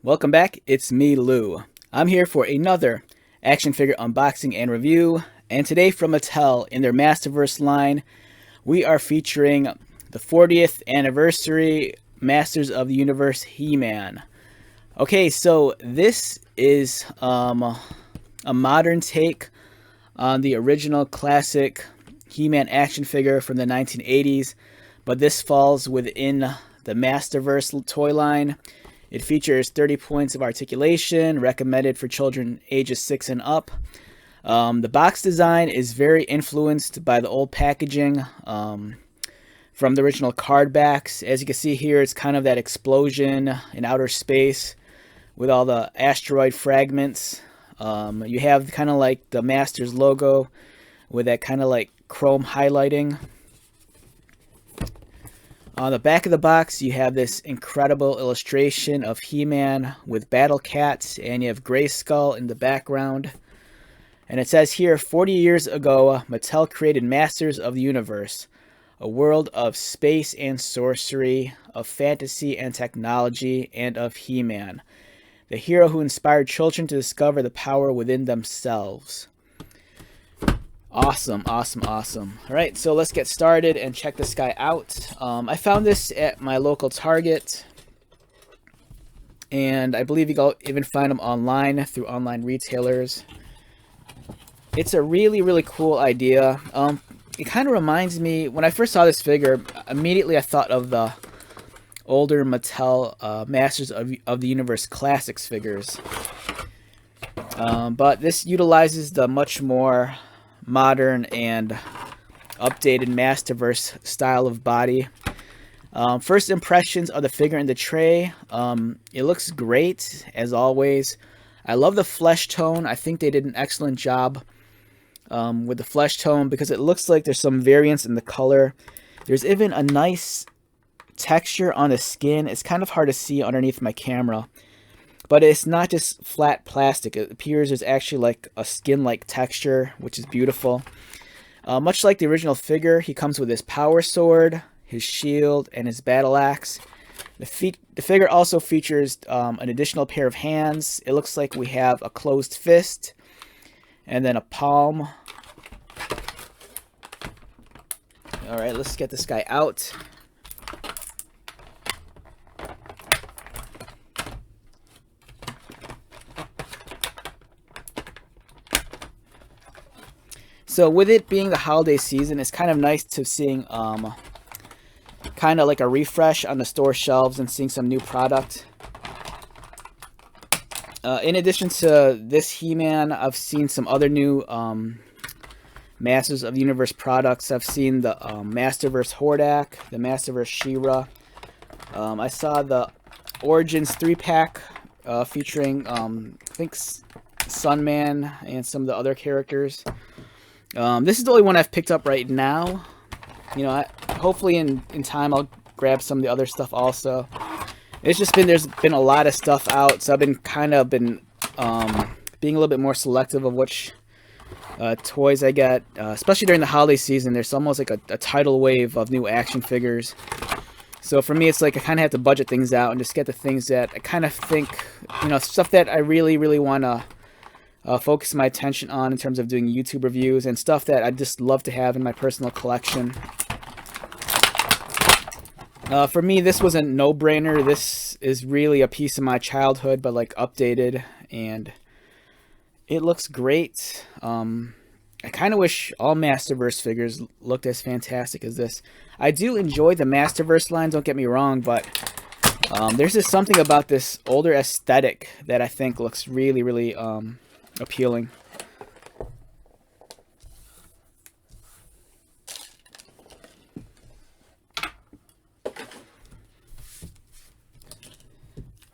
Welcome back, it's me, Lou. I'm here for another action figure unboxing and review, and today from Mattel in their Masterverse line, we are featuring the 40th anniversary Masters of the Universe He-Man. Okay, so this is a modern take on the original classic He-Man action figure from the 1980s, but this falls within the Masterverse toy line. It features 30 points of articulation, recommended for children ages 6 and up. The box design is very influenced by the old packaging from the original card backs. As you can see here, it's kind of that explosion in outer space with all the asteroid fragments. You have kind of like the Masters logo with that kind of like chrome highlighting. On the back of the box, you have this incredible illustration of He-Man with Battle Cats, and you have Grayskull in the background. And it says here, 40 years ago, Mattel created Masters of the Universe, a world of space and sorcery, of fantasy and technology, and of He-Man, the hero who inspired children to discover the power within themselves. Awesome, awesome, awesome. All right, so let's get started and check this guy out. I found this at my local Target, and I believe you can even find them online through online retailers. It's a really, really cool idea. It kind of reminds me, when I first saw this figure, immediately I thought of the older Mattel Masters of the Universe Classics figures. But this utilizes the much more modern and updated Masterverse style of body. First impressions of the figure in the tray. It looks great, as always. I love the flesh tone. I think they did an excellent job with the flesh tone because it looks like there's some variance in the color. There's even a nice texture on the skin. It's kind of hard to see underneath my camera, but it's not just flat plastic. It appears there's actually like a skin-like texture, which is beautiful. Much like the original figure, he comes with his power sword, his shield, and his battle axe. The figure also features an additional pair of hands. It looks like we have a closed fist and then a palm. All right, let's get this guy out. So with it being the holiday season, it's kind of nice to seeing kind of like a refresh on the store shelves and seeing some new product. In addition to this He-Man, I've seen some other new Masters of the Universe products. I've seen the Masterverse Hordak, the Masterverse She-Ra. I saw the Origins 3-pack featuring, I think, Sunman and some of the other characters. This is the only one I've picked up right now. You know, hopefully in time I'll grab some of the other stuff also. It's just there's been a lot of stuff out, so I've been being a little bit more selective of which toys I get. Especially during the holiday season, there's almost like a tidal wave of new action figures. So for me, it's like I kind of have to budget things out and just get the things that I kind of think, you know, stuff that I really, really want to focus my attention on in terms of doing YouTube reviews and stuff that I just love to have in my personal collection. For me, this was a no-brainer. This is really a piece of my childhood, but like updated, and it looks great. I kind of wish all Masterverse figures looked as fantastic as this. I do enjoy the Masterverse line, don't get me wrong, but there's just something about this older aesthetic that I think looks really, really appealing.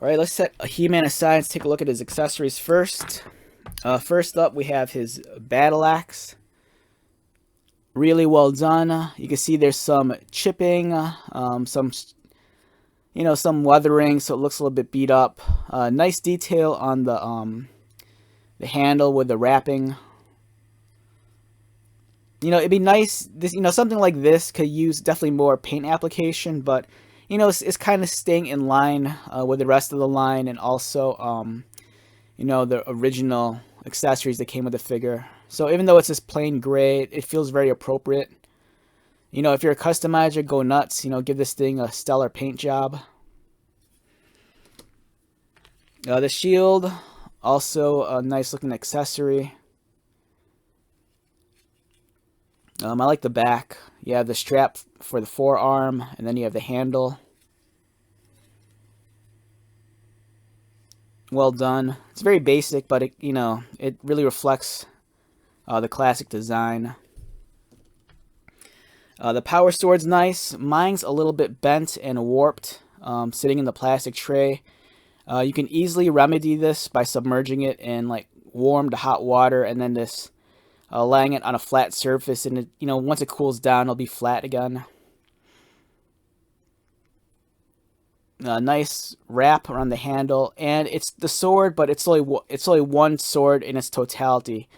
Alright, let's set He-Man aside and take a look at his accessories first. First up, we have his battle axe. Really well done. You can see there's some chipping, some weathering, so it looks a little bit beat up. Nice detail on the handle with the wrapping. You know, it'd be nice, something like this could use definitely more paint application, but you know, it's kind of staying in line with the rest of the line, and also, you know, the original accessories that came with the figure. So even though it's just plain gray, it feels very appropriate. You know, if you're a customizer, go nuts. You know, give this thing a stellar paint job. The shield, also a nice looking accessory. I like the back. You have the strap for the forearm, and then you have the handle. Well done. It's very basic, but it, you know, it really reflects the classic design. The power sword's nice. Mine's a little bit bent and warped, sitting in the plastic tray. You can easily remedy this by submerging it in like warm to hot water, and then just laying it on a flat surface, and it, you know, once it cools down, it'll be flat again. Nice wrap around the handle, and it's the sword, but it's only one sword in its totality.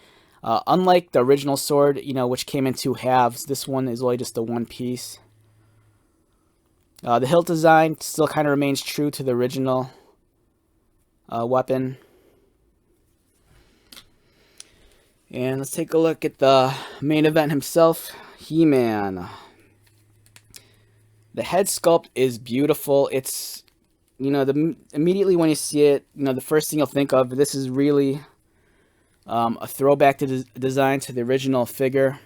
Unlike the original sword, you know, which came in two halves, this one is only just the one piece. The hilt design still kind of remains true to the original weapon. And let's take a look at the main event himself, He-Man. The head sculpt is beautiful. It's, you know, immediately when you see it, you know, the first thing you'll think of, this is really a throwback to the design to the original figure.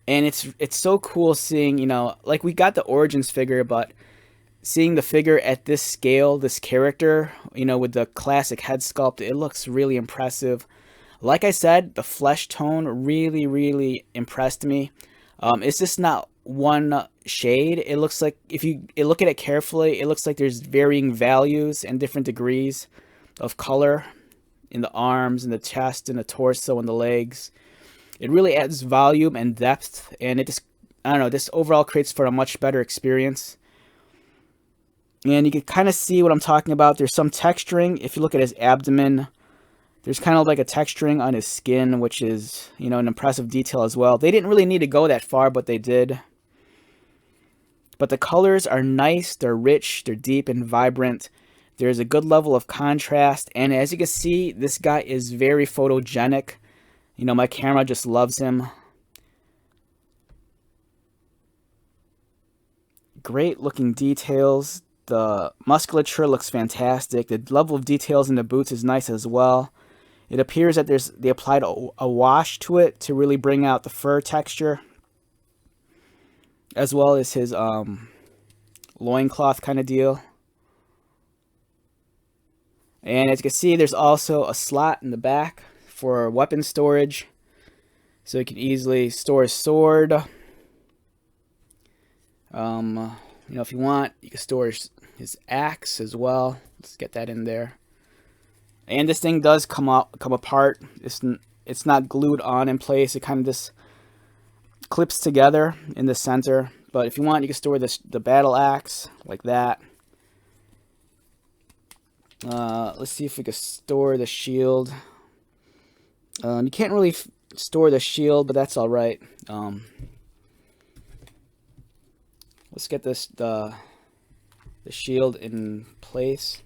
And it's so cool seeing, you know, like we got the Origins figure, but seeing the figure at this scale, this character, you know, with the classic head sculpt, it looks really impressive. Like I said, the flesh tone really, really impressed me. It's just not one shade. It looks like, if you look at it carefully, it looks like there's varying values and different degrees of color in the arms and the chest and the torso and the legs. It really adds volume and depth, and it just, I don't know, this overall creates for a much better experience. And you can kind of see what I'm talking about. There's some texturing. If you look at his abdomen, there's kind of like a texturing on his skin, which is, you know, an impressive detail as well. They didn't really need to go that far, but they did. But the colors are nice. They're rich. They're deep and vibrant. There's a good level of contrast. And as you can see, this guy is very photogenic. You know, my camera just loves him. Great looking details. The musculature looks fantastic. The level of details in the boots is nice as well. It appears that they applied a wash to it to really bring out the fur texture, as well as his loincloth kind of deal. And as you can see, there's also a slot in the back for weapon storage, so you can easily store his sword. You know, if you want, you can store his axe as well. Let's get that in there. And this thing does come apart. It's not glued on in place. It kind of just clips together in the center. But if you want, you can store the battle axe like that. Let's see if we can store the shield. You can't really store the shield, but that's all right. Let's get the shield in place.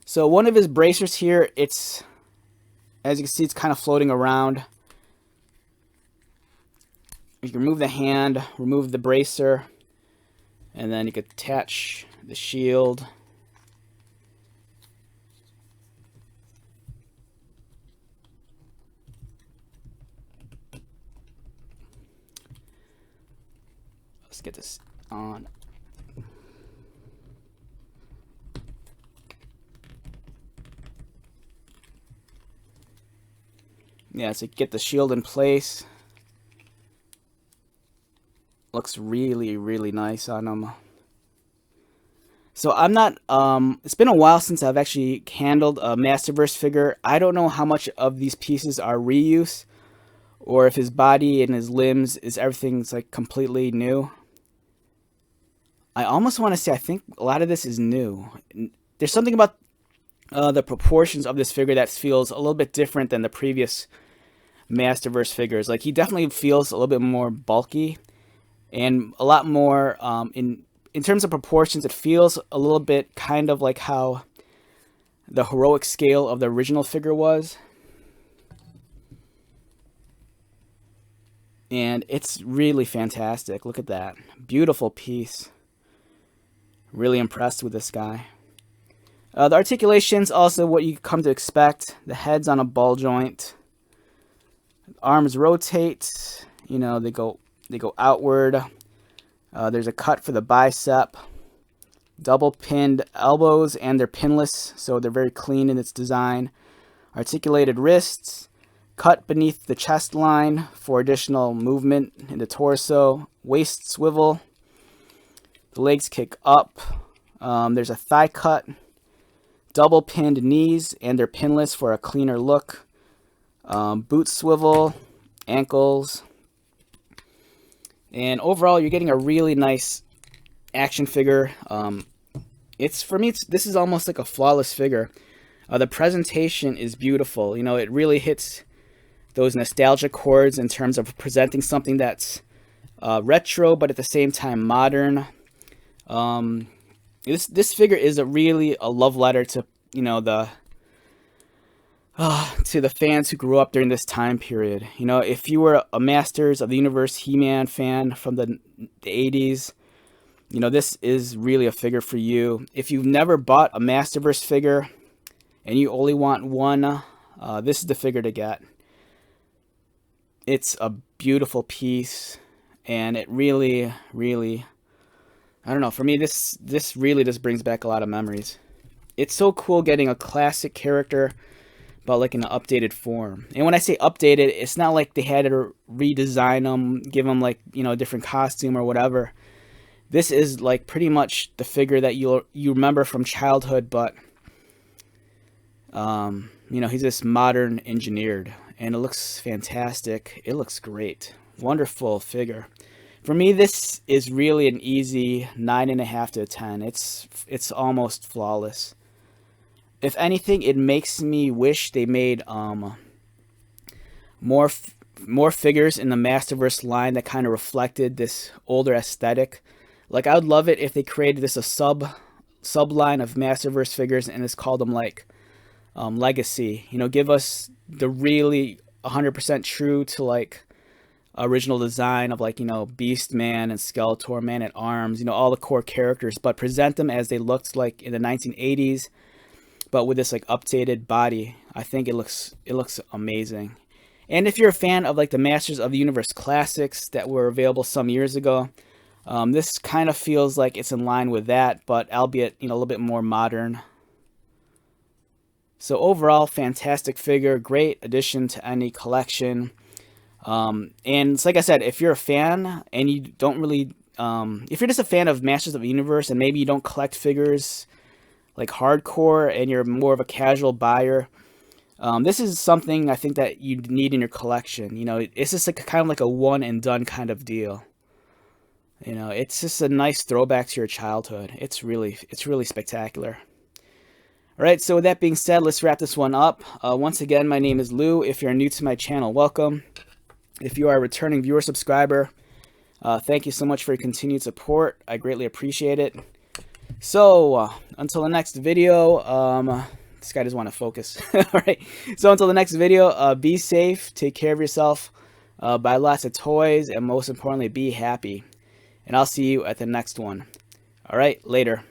So one of his bracers here, it's, as you can see, it's kind of floating around. You can remove the hand, remove the bracer, and then you can attach the shield. Let's get this on. Yeah, so get the shield in place. Looks really, really nice on him. So I'm not, it's been a while since I've actually handled a Masterverse figure. I don't know how much of these pieces are reuse, or if his body and his limbs is everything's like completely new. I almost want to say I think a lot of this is new. There's something about the proportions of this figure that feels a little bit different than the previous Masterverse figures. Like, he definitely feels a little bit more bulky. and a lot more in terms of proportions. It feels a little bit kind of like how the heroic scale of the original figure was. And it's really fantastic. Look at that. Beautiful piece. Really impressed with this guy. The articulation's also what you come to expect. The head's on a ball joint. Arms rotate. You know, they go outward. There's a cut for the bicep. Double pinned elbows, and they're pinless, so they're very clean in its design. Articulated wrists. Cut beneath the chest line for additional movement in the torso. Waist swivel. The legs kick up. There's a thigh cut. Double pinned knees, and they're pinless for a cleaner look. Boot swivel. Ankles. And overall, you're getting a really nice action figure. This is almost like a flawless figure. The presentation is beautiful. You know, it really hits those nostalgia chords in terms of presenting something that's retro, but at the same time modern. This figure is really a love letter to, you know, to the fans who grew up during this time period. You know, if you were a Masters of the Universe He-Man fan from the 80s, you know, this is really a figure for you. If you've never bought a Masterverse figure and you only want one, this is the figure to get. It's a beautiful piece, and it really, really, I don't know, for me, this really just brings back a lot of memories. It's so cool getting a classic character, but like in an updated form. And when I say updated, it's not like they had to redesign them, give them like, you know, a different costume or whatever. This is like pretty much the figure that you remember from childhood, but you know, he's just modern engineered, and it looks fantastic. It looks great. Wonderful figure. For me, this is really an easy 9.5 to a 10. It's almost flawless. If anything, it makes me wish they made more figures in the Masterverse line that kind of reflected this older aesthetic. Like, I would love it if they created this a sub line of Masterverse figures and it's called them like Legacy. You know, give us the really 100% true to like original design of, like, you know, Beast Man and Skeletor, Man at Arms, you know, all the core characters, but present them as they looked like in the 1980s, but with this like updated body. I think it looks amazing. And if you're a fan of like the Masters of the Universe classics that were available some years ago, this kind of feels like it's in line with that, but albeit, you know, a little bit more modern. So overall, fantastic figure, great addition to any collection. And it's like I said, if you're a fan and you don't really, if you're just a fan of Masters of the Universe and maybe you don't collect figures like hardcore and you're more of a casual buyer, this is something I think that you need in your collection. You know, it's just like kind of like a one and done kind of deal. You know, it's just a nice throwback to your childhood. It's really spectacular. All right, so with that being said, let's wrap this one up. Once again, my name is Lou. If you're new to my channel, welcome. If you are a returning viewer subscriber, thank you so much for your continued support. I greatly appreciate it. So, until the next video, this guy doesn't want to focus. All right, so until the next video, be safe, take care of yourself, buy lots of toys, and most importantly, be happy. And I'll see you at the next one. All right, later.